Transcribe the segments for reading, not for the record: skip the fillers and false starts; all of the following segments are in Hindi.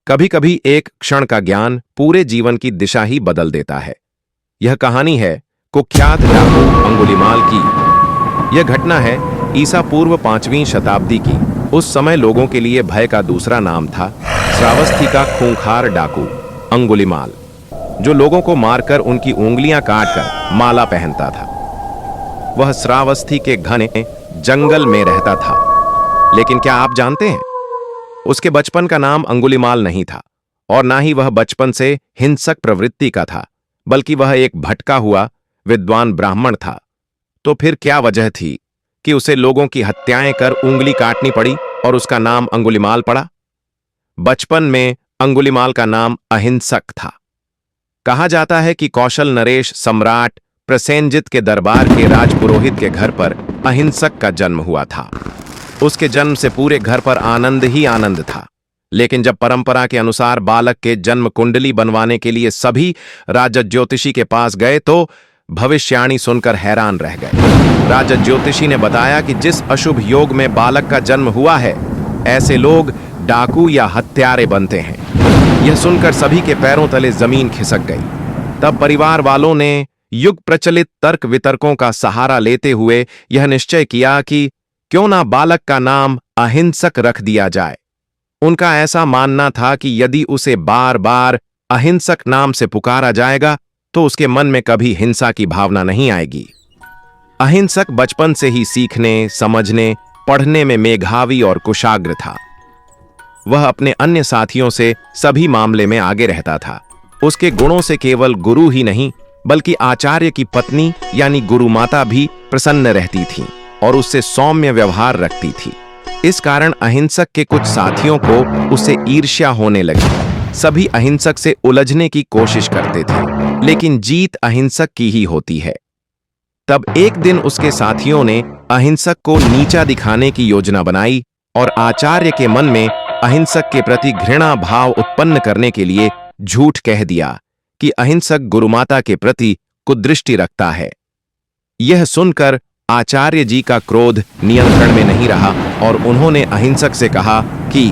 कभी कभी एक क्षण का ज्ञान पूरे जीवन की दिशा ही बदल देता है। यह कहानी है कुख्यात डाकू अंगुलीमाल की। यह घटना है ईसा पूर्व 5वीं शताब्दी की। उस समय लोगों के लिए भय का दूसरा नाम था श्रावस्ती का खूंखार डाकू अंगुलीमाल, जो लोगों को मारकर उनकी उंगलियां काटकर माला पहनता था। वह श्रावस्ती के घने जंगल में रहता था। लेकिन क्या आप जानते हैं, उसके बचपन का नाम अंगुलीमाल नहीं था, और ना ही वह बचपन से हिंसक प्रवृत्ति का था, बल्कि वह एक भटका हुआ विद्वान ब्राह्मण था। तो फिर क्या वजह थी कि उसे लोगों की हत्याएं कर उंगली काटनी पड़ी और उसका नाम अंगुलीमाल पड़ा? बचपन में अंगुलीमाल का नाम अहिंसक था। कहा जाता है कि कौशल नरेश सम्राट प्रसेनजित के दरबार के राजपुरोहित के घर पर अहिंसक का जन्म हुआ था। उसके जन्म से पूरे घर पर आनंद ही आनंद था। लेकिन जब परंपरा के अनुसार बालक के जन्म कुंडली बनवाने के लिए सभी राजा ज्योतिषी के पास गए तो भविष्यवाणी सुनकर हैरान रह गए। राजा ज्योतिषी ने बताया कि जिस अशुभ योग में बालक का जन्म हुआ है, ऐसे लोग डाकू या हत्यारे बनते हैं। यह सुनकर सभी के पैरों तले जमीन खिसक गई। तब परिवार वालों ने युग प्रचलित तर्क वितर्कों का सहारा लेते हुए यह निश्चय किया कि क्यों ना बालक का नाम अहिंसक रख दिया जाए। उनका ऐसा मानना था कि यदि उसे बार बार अहिंसक नाम से पुकारा जाएगा तो उसके मन में कभी हिंसा की भावना नहीं आएगी। अहिंसक बचपन से ही सीखने, समझने, पढ़ने में मेधावी और कुशाग्र था। वह अपने अन्य साथियों से सभी मामले में आगे रहता था। उसके गुणों से केवल गुरु ही नहीं, बल्कि आचार्य की पत्नी यानी गुरुमाता भी प्रसन्न रहती थीं और उससे सौम्य व्यवहार रखती थी। इस कारण अहिंसक के कुछ साथियों को उससे ईर्ष्या होने लगी। सभी अहिंसक से उलझने की कोशिश करते थे, लेकिन जीत अहिंसक की ही होती है। तब एक दिन उसके साथियों ने अहिंसक को नीचा दिखाने की योजना बनाई और आचार्य के मन में अहिंसक के प्रति घृणा भाव उत्पन्न करने के लिए झूठ कह दिया कि अहिंसक गुरुमाता के प्रति कुदृष्टि रखता है। यह सुनकर आचार्य जी का क्रोध नियंत्रण में नहीं रहा और उन्होंने अहिंसक से कहा कि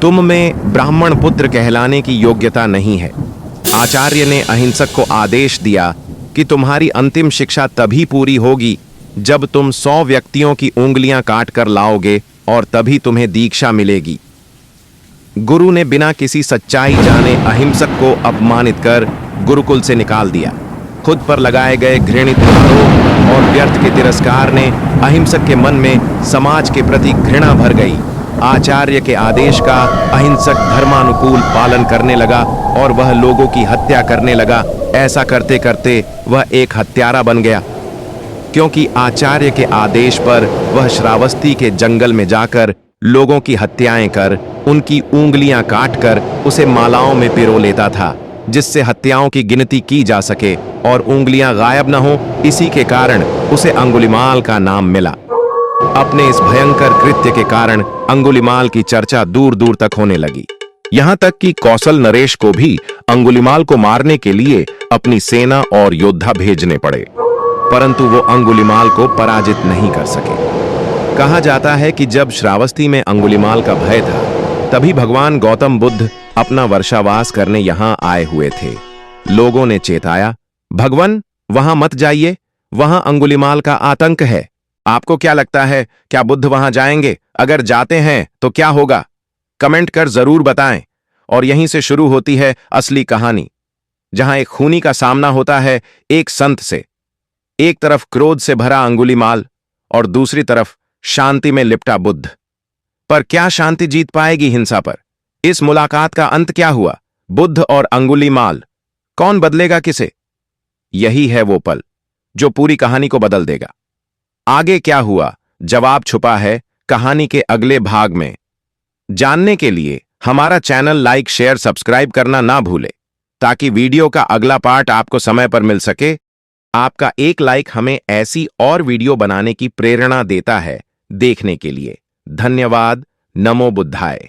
तुम में ब्राह्मण पुत्र कहलाने की योग्यता नहीं है। आचार्य ने अहिंसक को आदेश दिया कि तुम्हारी अंतिम शिक्षा तभी पूरी होगी जब तुम 100 व्यक्तियों की उंगलियां काट कर लाओगे और तभी तुम्हें दीक्षा मिलेगी। गुरु ने बिना किसी सच्चाई जाने अहिंसक को अपमानित कर गुरुकुल से निकाल दिया। खुद पर लगाए गए घृणित आरोप और व्यर्थ के तिरस्कार ने अहिंसक के मन में समाज के प्रति घृणा भर गई। आचार्य के आदेश का अहिंसक धर्मानुकूल पालन करने लगा और वह लोगों की हत्या करने लगा। ऐसा करते करते वह एक हत्यारा बन गया, क्योंकि आचार्य के आदेश पर वह श्रावस्ती के जंगल में जाकर लोगों की हत्याएं कर उनकी उंगलियां काटकर उसे मालाओं में पिरो लेता था, जिससे हत्याओं की गिनती की जा सके और उंगलियां गायब न हो। इसी के कारण उसे अंगुलीमाल का नाम मिला। अपने इस भयंकर कृत्य के कारण अंगुलीमाल की चर्चा दूर दूर तक होने लगी। यहां तक कि कौशल नरेश को भी अंगुलीमाल को मारने के लिए अपनी सेना और योद्धा भेजने पड़े, परंतु वो अंगुलीमाल को पराजित नहीं कर सके। कहा जाता है कि जब श्रावस्ती में अंगुलीमाल का भय था, तभी भगवान गौतम बुद्ध अपना वर्षावास करने यहां आए हुए थे। लोगों ने चेताया, भगवान वहां मत जाइए, वहां अंगुलीमाल का आतंक है। आपको क्या लगता है, क्या बुद्ध वहां जाएंगे? अगर जाते हैं तो क्या होगा? कमेंट कर जरूर बताएं। और यहीं से शुरू होती है असली कहानी, जहां एक खूनी का सामना होता है एक संत से। एक तरफ क्रोध से भरा अंगुलीमाल और दूसरी तरफ शांति में लिपटा बुद्ध। पर क्या शांति जीत पाएगी हिंसा पर? इस मुलाकात का अंत क्या हुआ? बुद्ध और अंगुलीमाल, कौन बदलेगा किसे? यही है वो पल जो पूरी कहानी को बदल देगा। आगे क्या हुआ, जवाब छुपा है कहानी के अगले भाग में। जानने के लिए हमारा चैनल लाइक, शेयर, सब्सक्राइब करना ना भूले, ताकि वीडियो का अगला पार्ट आपको समय पर मिल सके। आपका एक लाइक हमें ऐसी और वीडियो बनाने की प्रेरणा देता है। देखने के लिए धन्यवाद। नमो बुद्धाय।